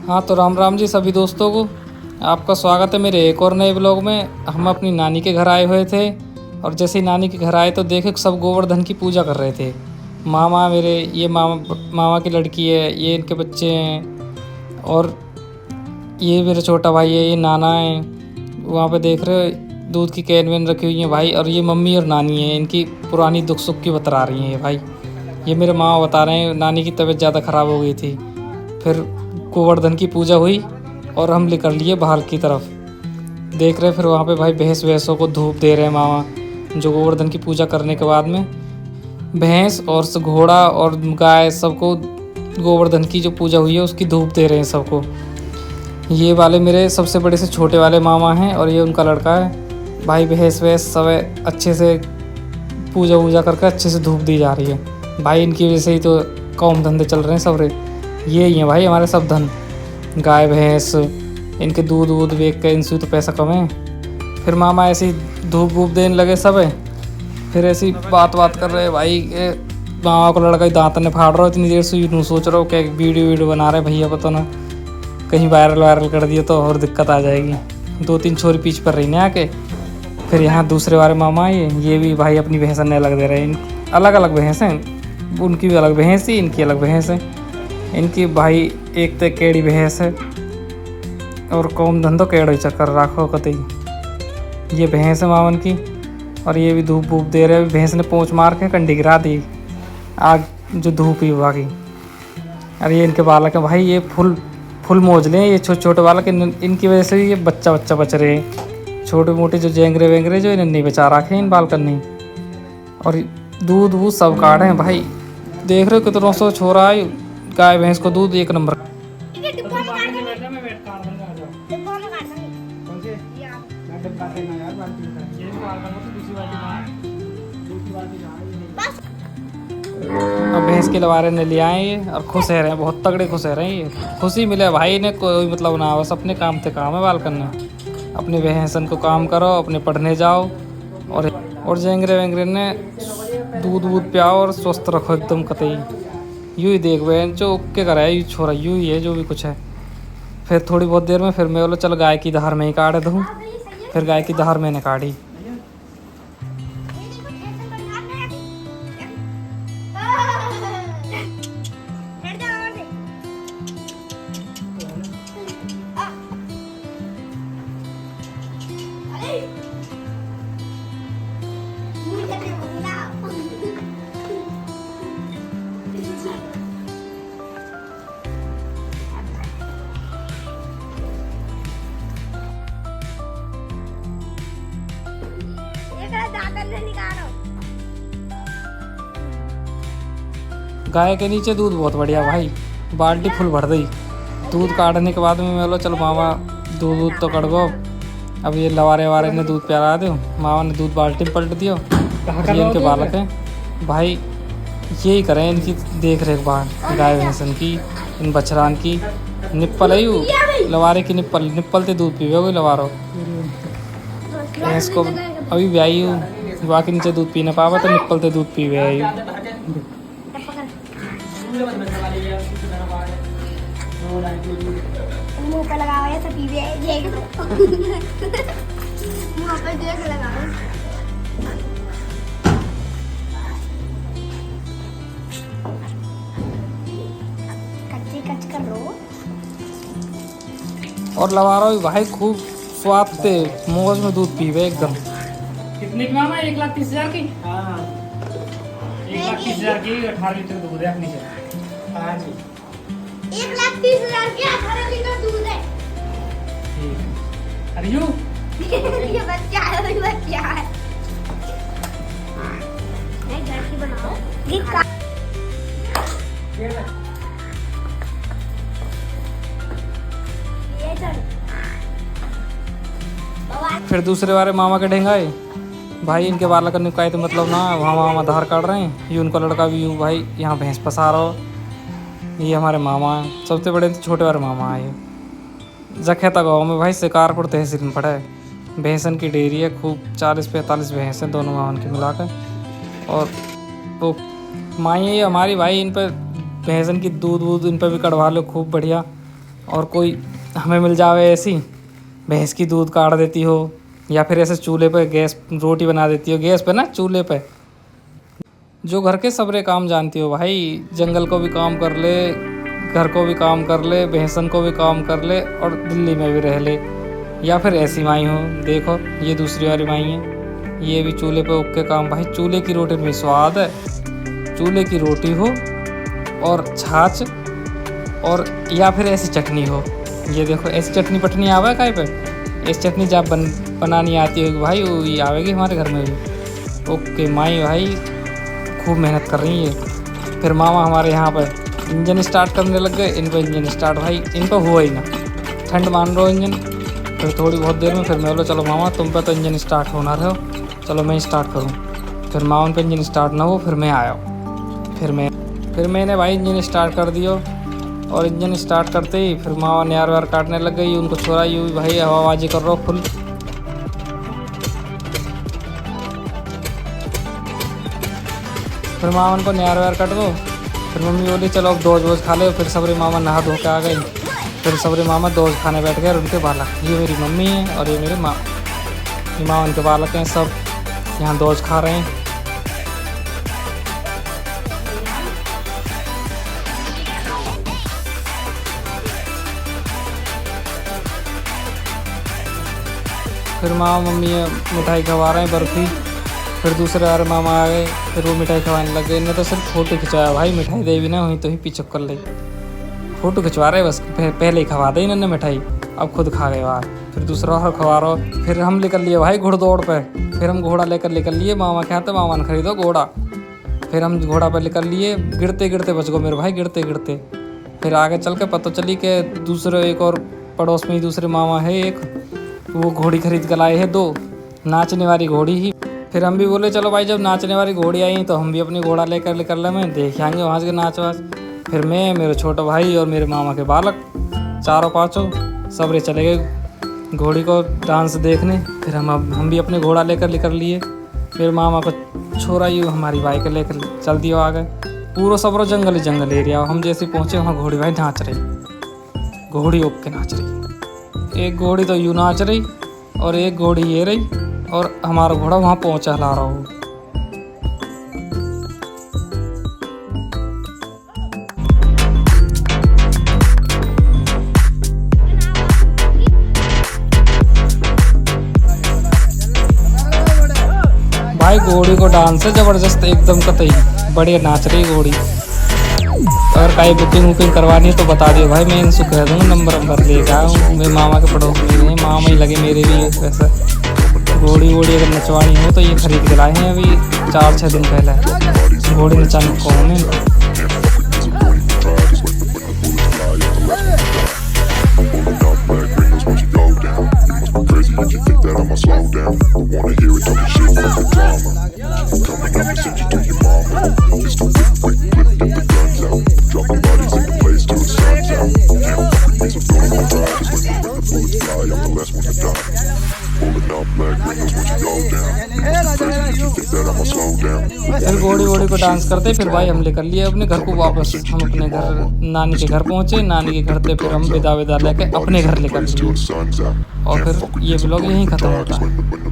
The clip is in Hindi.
हाँ तो राम राम जी सभी दोस्तों को। आपका स्वागत है मेरे एक और नए ब्लॉग में। हम अपनी नानी के घर आए हुए थे और जैसे ही नानी के घर आए तो देखे सब गोवर्धन की पूजा कर रहे थे। मामा मेरे, ये मामा की लड़की है, ये इनके बच्चे हैं और ये मेरा छोटा भाई है, ये नाना है। वहाँ पे देख रहे हो दूध की कैन वैन रखी हुई है भाई। और ये मम्मी और नानी है, इनकी पुरानी दुख सुख की बता रही हैं भाई। ये मेरे मामा बता रहे हैं नानी की तबीयत ज़्यादा ख़राब हो गई थी। फिर गोवर्धन की पूजा हुई और हम निकल लिए बाहर की तरफ। देख रहे फिर वहाँ पे भाई भैंसों को धूप दे रहे हैं मामा, जो गोवर्धन की पूजा करने के बाद में भैंस और घोड़ा और गाय सबको गोवर्धन की जो पूजा हुई है उसकी धूप दे रहे हैं सबको। ये वाले मेरे सबसे बड़े से छोटे वाले मामा हैं और ये उनका लड़का है भाई। भैंस सब अच्छे से पूजा वूजा करके अच्छे से धूप दी जा रही है भाई। इनकी वजह से ही तो काम धंधे चल रहे हैं सब रे। ये ही हैं भाई हमारे सब धन, गाय भैंस, इनके दूध वूध बेच के इनसे तो पैसा कमाए। फिर मामा ऐसे ही धूप वूप देने लगे सब है। फिर ऐसी बात कर रहे भाई के मामा को लड़का ही दांत ने फाड़ रहा हो इतनी देर से। यूँ सोच रहा हो क्या वीडियो बना रहे भैया, पता ना कहीं वायरल कर दिया तो और दिक्कत आ जाएगी। 2-3 छोरी पीछ पर रही ने आके। फिर यहाँ दूसरे वाले मामा ये भी भाई अपनी भैंस ने अलग दे रहे हैं। अलग अलग भैंस हैं, उनकी भी अलग भैंस थी, इनकी अलग भैंस है। इनकी भाई एक तो केड़ी भैंस है और कौम धंधो केड़ो ही चक्कर राखो कतई। ये भैंस है मामन की और ये भी धूप वूप दे रहे। भैंस ने पोंछ मार के कंडी गिरा दी आग जो धूप ही वागी। अरे ये इनके बालक है भाई, ये फुल मौज लें ये छोटे छोटे बालक। इनकी वजह से ये बच्चा बच रहे हैं। छोटे मोटे जो जेंगरे वेंगरे जो इन्हें नहीं बचा रखे इन बालकन नहीं। और दूध वूध सब काढ़े हैं भाई। देख रहे हो कितनों सौ छोरा है गाय भैंस को दूध एक नंबर। अब भैंस के लवारे ने ले आए ये और खुश रहे हैं, बहुत तगड़े खुश रहे हैं। ये खुशी मिले भाई ने कोई मतलब ना, बस अपने काम से काम है बाल करना। अपने भैंसन को काम करो, अपने पढ़ने जाओ और जेंगरे वेंगरे ने दूध वूध पियाओ और स्वस्थ रखो एकदम कतई। यूँ ही देख बहन जो के कराया यूँ छोरा, यूँ ही है जो भी कुछ है। फिर थोड़ी बहुत देर में फिर मैं बोला चल गाय की धार में ही काट दूँ। फिर गाय की धार मैंने काटी। गाय के नीचे दूध बहुत बढ़िया भाई, बाल्टी फुल भर दी। दूध काटने के बाद में मैं बोला चलो मामा दूध तो कड़गो। अब ये लवारे वारे ने दूध पिला दो। मामा ने दूध बाल्टी में पलट दियो। ये इनके बालक हैं भाई, यही करें इनकी देख रेख बाहर गाय भैंसन की, इन बछरान की। निप्पल है यू लवारे की, निप्पल ते दूध पीवे कोई लवारो। भैंस को अभी ब्याई हूँ, बाकी नीचे दूध पी ना पावा तो निप्पल ते दूध पीवे है। मुंह पे लगाओ या सब पीवे देख लो। मुंह पे देख लगाओ। कच्ची कर लो। और लवारो भी भाई खूब स्वाद से मौज में दूध पीवे एकदम। कितने की मामा? 1,30,000 की। हाँ 1,30,000 की 18 लीटर दूध है अपनी से। हाँ जी 1,30,000 की 18 लीटर दूध है। अरे यू ये बच्चा है, बच्चा है। नहीं घर की बनाओ। ये चल। फिर दूसरे वाले मामा के ढेंगाए भाई। इनके बालक करने का तो मतलब ना, वहाँ मामा धार काट रहे हैं। ये उनका लड़का भी यूँ भाई यहाँ भैंस फंसा रहा हो। ये हमारे मामा हैं, सबसे बड़े तो छोटे वाले मामा है। जखेता गाँव में भाई शिकारपुर तहसील में पड़ा है। भैंसन की डेयरी है खूब, 40-45 भैंस हैं दोनों मामन के मिलाकर। और तो माई हमारी भाई इन पर भैंसन की दूध वूध इन पर भी कढ़वा लो खूब बढ़िया। और कोई हमें मिल जावे ऐसी भैंस की दूध काट देती हो, या फिर ऐसे चूल्हे पे गैस रोटी बना देती हो, गैस पे ना चूल्हे पे, जो घर के सबरे काम जानती हो भाई। जंगल को भी काम कर ले, घर को भी काम कर ले, भैंसन को भी काम कर ले और दिल्ली में भी रह ले। या फिर ऐसी माई हो, देखो ये दूसरी वाली माई है, ये भी चूल्हे पे उग के काम। भाई चूल्हे की रोटी में स्वाद है, चूल्हे की रोटी हो और छाछ, और या फिर ऐसी चटनी हो। ये देखो ऐसी चटनी पटनी आवा है काय पे, ऐसी चटनी जब बनानी आती होगी भाई वो ये आवेगी हमारे घर में भी। ओके माई भाई खूब मेहनत कर रही है। फिर मामा हमारे यहाँ पर इंजन स्टार्ट करने लग गए। इनको इंजन स्टार्ट भाई इनको हुआ ही ना, ठंड मान लो इंजन। फिर थोड़ी बहुत देर में फिर मैं बोला चलो मामा तुम पे तो इंजन स्टार्ट होना रहे हो, चलो मैं स्टार्ट करूँ। फिर मामा पे इंजन स्टार्ट ना हो, फिर मैं आया। फिर मैंने भाई इंजन स्टार्ट कर दियो, और इंजन स्टार्ट करते ही फिर मामा नार वार काटने लग गई। उनको छोड़ा यूँ भाई हवाबाजी कर रहा फुल। फिर मामा उनको नार वार काट दो। फिर मम्मी बोली चलो अब दोज वोज खा ले। फिर सबरे मामा नहा धो के आ गई। फिर सबरे मामा दोज खाने बैठ गए और उनके बालक, ये मेरी मम्मी है और ये मेरे माँ, ये माँ उनके बालक हैं, सब यहाँ दोज खा रहे हैं। फिर मामा मम्मी मिठाई खवा रहे हैं बर्फ़ी। फिर दूसरे बार मामा आ गए, फिर वो मिठाई खवाने लग गए। इन्हें तो सिर्फ फ़ोटो खिंचाया भाई, मिठाई दे भी ना हुई तो ही पीछे कर ली। फ़ोटो खिंचवा रहे बस, पहले ही खवा दी इन्होंने मिठाई, अब खुद खा गए बाहर। फिर दूसरा बार खवा रहा। फिर हम निकल लिए भाई घुड़दौड़ पे। फिर हम घोड़ा लेकर निकल लिए मामा के यहाँ, तो मामा ने खरीदो घोड़ा। फिर हम घोड़ा पर निकल लिए, गिरते गिरते बच गए मेरे भाई, गिरते गिरते। फिर आगे चल के पता चली कि दूसरे एक और पड़ोस में ही दूसरे मामा है एक, वो घोड़ी खरीद कर लाए हैं 2 नाचने वाली घोड़ी ही। फिर हम भी बोले चलो भाई जब नाचने वाली घोड़ी आई तो हम भी अपनी घोड़ा लेकर निकल रहे में, देख आएंगे वहाँ से नाच वाच। फिर मैं, मेरे छोटा भाई और मेरे मामा के बालक, चारों पाँचों सबरे चले गए घोड़ी को डांस देखने। फिर हम भी अपने घोड़ा लेकर निकल लिए। फिर मामा को छोड़ा यूँ हमारी बाइक लेकर चल दिया आ गए। पूरा सबरो जंगल ही जंगल एरिया। हम जैसे पहुँचे वहाँ घोड़ी भाई नाच रही, घोड़ी ओप के नाच रही। एक घोड़ी तो यूँ नाच रही और एक घोड़ी ये रही, और हमारा घोड़ा वहाँ पहुँचा ला रहा हूँ। भाई घोड़ी को डांस है जबरदस्त एकदम कतई, बढ़िया नाच रही घोड़ी। अगर कहीं बुकिंग करवानी है तो बता दियो भाई, मैं इनसे कह दूँगा नंबर लेके आया हूँ। मेरे मामा के पड़ोस में नहीं, मामा ही लगे मेरे भी। वैसे घोड़ी अगर नचवानी हो तो ये खरीद के लाए हैं अभी 4-6 दिन पहले। घोड़ी नचाने कौन है? फिर घोड़ी को डांस करते फिर भाई हम लेकर लिए अपने घर को वापस। हम अपने घर नानी के घर पहुँचे। नानी के घर से फिर हम विदा लेके अपने घर लेकर लिए। और फिर ये ब्लॉग यहीं ख़त्म होता है।